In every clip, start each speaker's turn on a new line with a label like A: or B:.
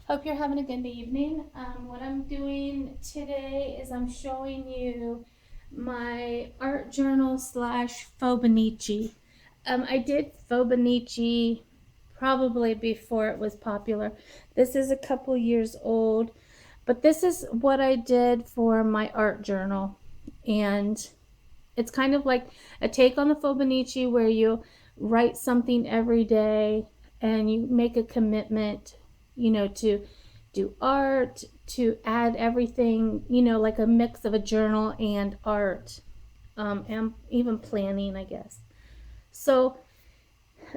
A: Hope you're having a good evening. What I'm doing today is I'm showing you my art journal slash Fauxbonichi. I did Fauxbonichi probably before it was popular. This is a couple years old, but this is what I did for my art journal. And it's kind of like a take on the Fauxbonichi where you write something every day and you make a commitment, to do art, to add everything, like a mix of a journal and art, and even planning, I guess. So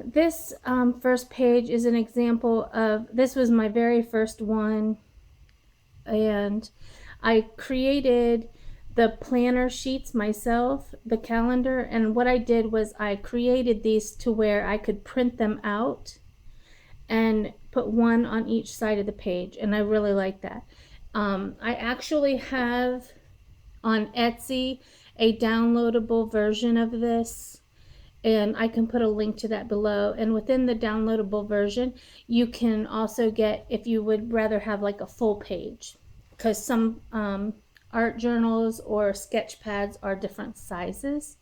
A: this first page is an example of this was my very first one, and I created the planner sheets myself, the calendar, and what I did was I created these to where I could print them out and put one on each side of the page, and I really like that. I actually have on Etsy a downloadable version of this, and I can put a link to that below. And within the downloadable version, you can also get, if you would rather have like a full page, because some art journals or sketch pads are different sizes.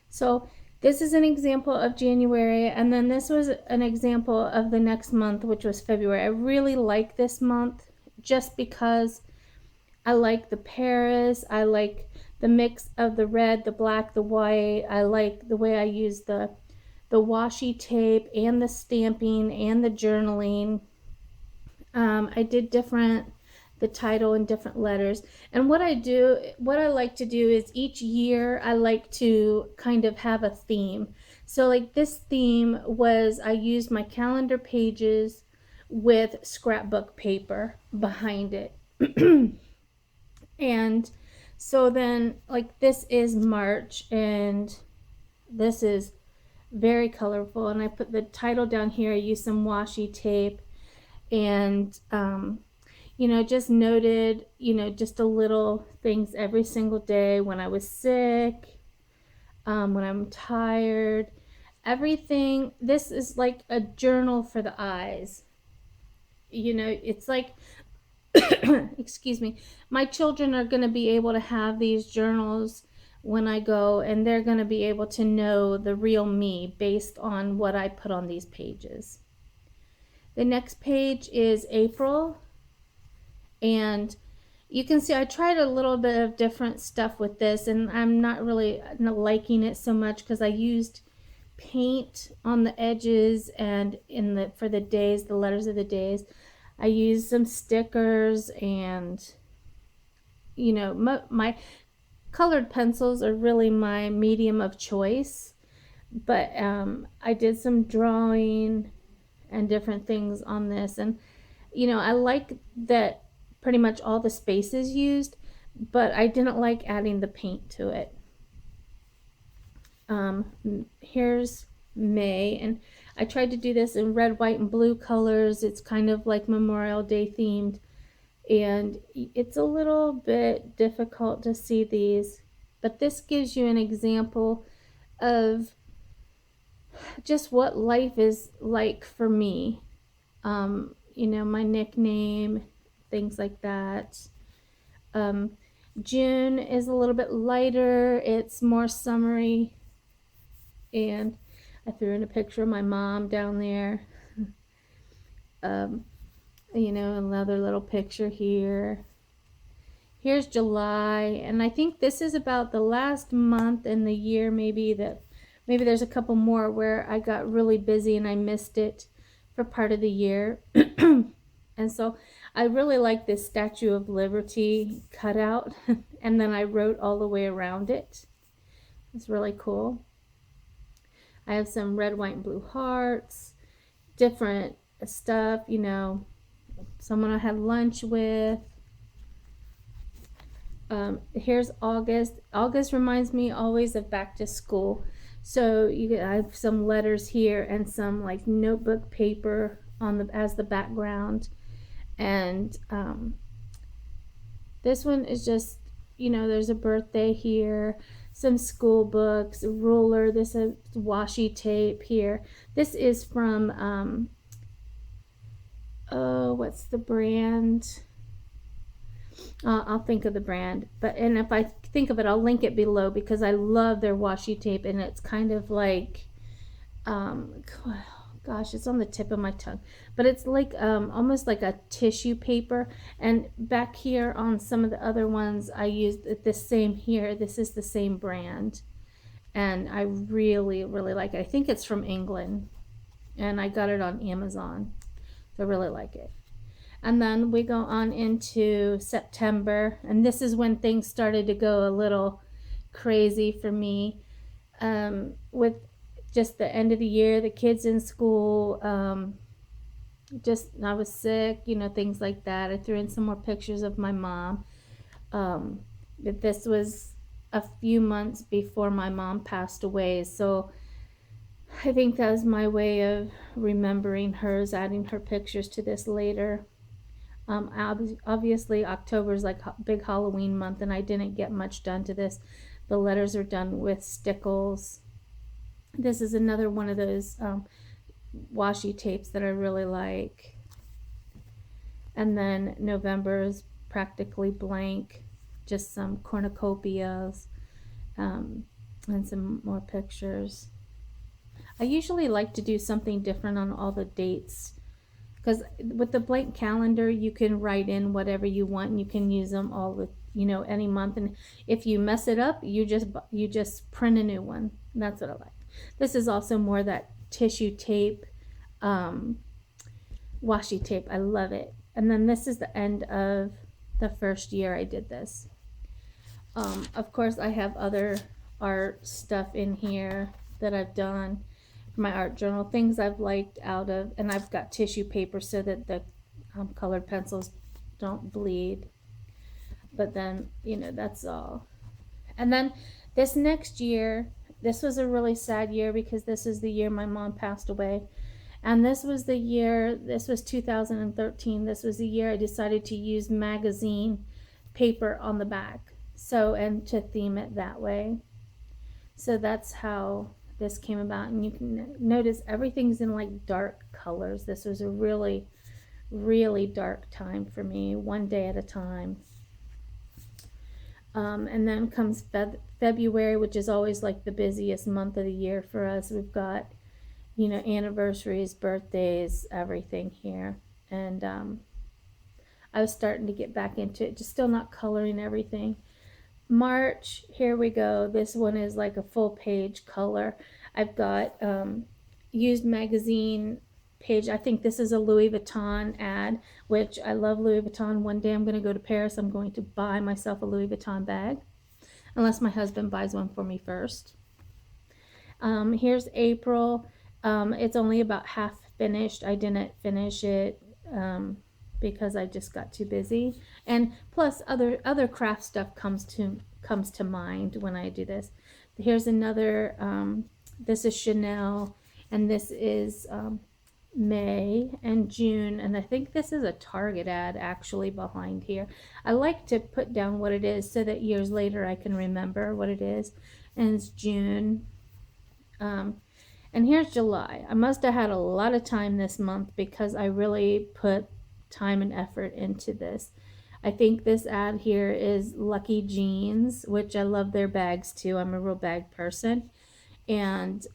A: So this is an example of January, and then this was an example of the next month, which was February. I really like this month just because I like the Paris, I like the mix of the red, the black, the white. I like the way I use the washi tape and the stamping and the journaling. I did the title in different letters. And what I like to do is each year I like to kind of have a theme. So like this theme was I used my calendar pages with scrapbook paper behind it. And so then like this is March, and this is very colorful, and I put the title down here. I used some washi tape, and just noted, just a little things every single day when I was sick, when I'm tired, everything. This is like a journal for the eyes. It's like, excuse me, my children are going to be able to have these journals when I go, and they're going to be able to know the real me based on what I put on these pages. The next page is April, and you can see I tried a little bit of different stuff with this, and I'm not really liking it so much because I used paint on the edges and for the days, the letters of the days. I used some stickers, and my colored pencils are really my medium of choice, but I did some drawing and different things on this, and I like that pretty much all the space is used, but I didn't like adding the paint to it. Here's May, and I tried to do this in red, white, and blue colors. It's kind of like Memorial Day themed, and it's a little bit difficult to see these, but this gives you an example of just what life is like for me. My nickname, things like that. June is a little bit lighter, it's more summery, and I threw in a picture of my mom down there. Another little picture here. Here's July, and I think this is about the last month in the year, maybe there's a couple more where I got really busy and I missed it for part of the year. And so I really like this Statue of Liberty cutout, and then I wrote all the way around it. It's really cool. I have some red, white, and blue hearts, different stuff, someone I had lunch with. Here's August. August reminds me always of back to school. So I have some letters here and some like notebook paper as the background. And this one is just, there's a birthday here, some school books, a ruler. This is washi tape here. This is from Oh, what's the brand? I'll think of the brand, and if I think of it, I'll link it below because I love their washi tape, and it's kind of like, um, gosh, it's on the tip of my tongue, but it's like almost like a tissue paper. And back here on some of the other ones, I used the same here. This is the same brand, and I really, really like it. I think it's from England, and I got it on Amazon, so I really like it. And then we go on into September, and this is when things started to go a little crazy for me, with just the end of the year, the kids in school, just I was sick, things like that. I threw in some more pictures of my mom. But this was a few months before my mom passed away, so I think that was my way of remembering hers, adding her pictures to this later. Obviously, October is like big Halloween month, and I didn't get much done to this. The letters are done with stickles. This is another one of those washi tapes that I really like. And then November is practically blank, just some cornucopias, and some more pictures. I usually like to do something different on all the dates, because with the blank calendar you can write in whatever you want, and you can use them all with any month, and if you mess it up, you just print a new one. That's what I like. This is also more that tissue tape, washi tape. I love it. And then this is the end of the first year I did this. Of course I have other art stuff in here that I've done, my art journal, things I've liked out of, and I've got tissue paper so that the colored pencils don't bleed. But then, that's all. And then this next year, this was a really sad year because this is the year my mom passed away. And this was 2013, this was the year I decided to use magazine paper on the back. So, and to theme it that way. So that's how this came about, and you can notice everything's in like dark colors. This was a really, really dark time for me, one day at a time. And then comes February, which is always like the busiest month of the year for us. We've got, anniversaries, birthdays, everything here. And I was starting to get back into it, just still not coloring everything. March, here we go. This one is like a full page color. I've got used magazine page. I think this is a Louis Vuitton ad, which I love Louis Vuitton. One day I'm going to go to Paris. I'm going to buy myself a Louis Vuitton bag, unless my husband buys one for me first. Here's April. It's only about half finished. I didn't finish it because I just got too busy, and plus other craft stuff comes to mind when I do this. Here's another. This is Chanel, and this is May and June, and I think this is a Target ad actually behind here. I like to put down what it is so that years later I can remember what it is. And it's June. And here's July. I must have had a lot of time this month because I really put time and effort into this. I think this ad here is Lucky Jeans, which I love their bags too. I'm a real bag person. And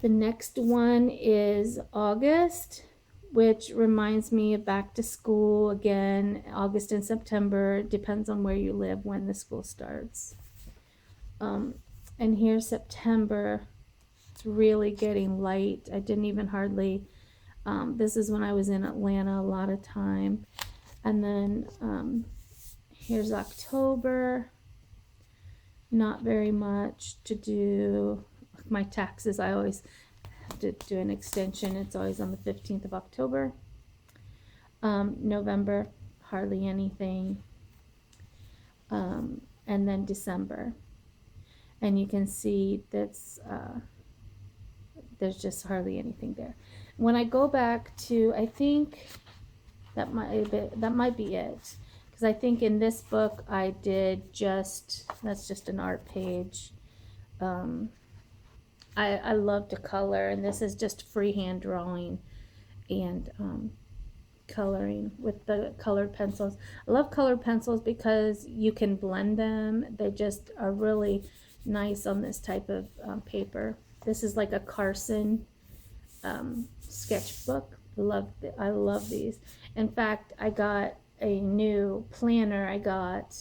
A: the next one is August, which reminds me of back to school again. August and September, depends on where you live when the school starts. And here's September. It's really getting light. I didn't even hardly, this is when I was in Atlanta a lot of time. And then here's October. Not very much to do. My taxes, I always have to do an extension. It's always on the 15th of October. November, hardly anything. And then December. And you can see that's there's just hardly anything there. When I go back to, I think that might be it, because I think in this book I did that's just an art page. I love to color, and this is just freehand drawing, and coloring with the colored pencils. I love colored pencils because you can blend them. They just are really nice on this type of paper. This is like a Carson sketchbook. I love these. In fact, I got a new planner. I got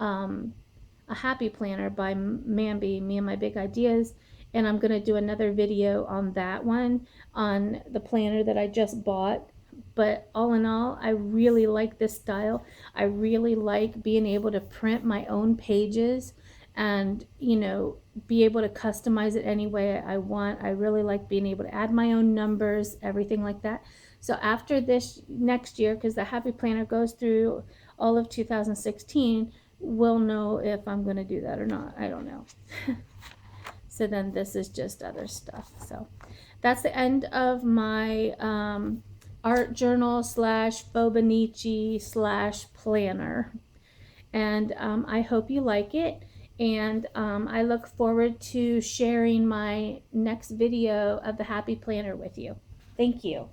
A: a happy planner by Mamby, Me and My Big Ideas, and I'm going to do another video on that one, on the planner that I just bought. But all in all, I really like this style. I really like being able to print my own pages and, you know, be able to customize it any way I want. I really like being able to add my own numbers, everything like that. So after this next year, because the Happy Planner goes through all of 2016, we'll know if I'm going to do that or not. I don't know. So then this is just other stuff. So that's the end of my art journal slash Fauxbonichi slash planner. And I hope you like it. And I look forward to sharing my next video of the Happy Planner with you. Thank you.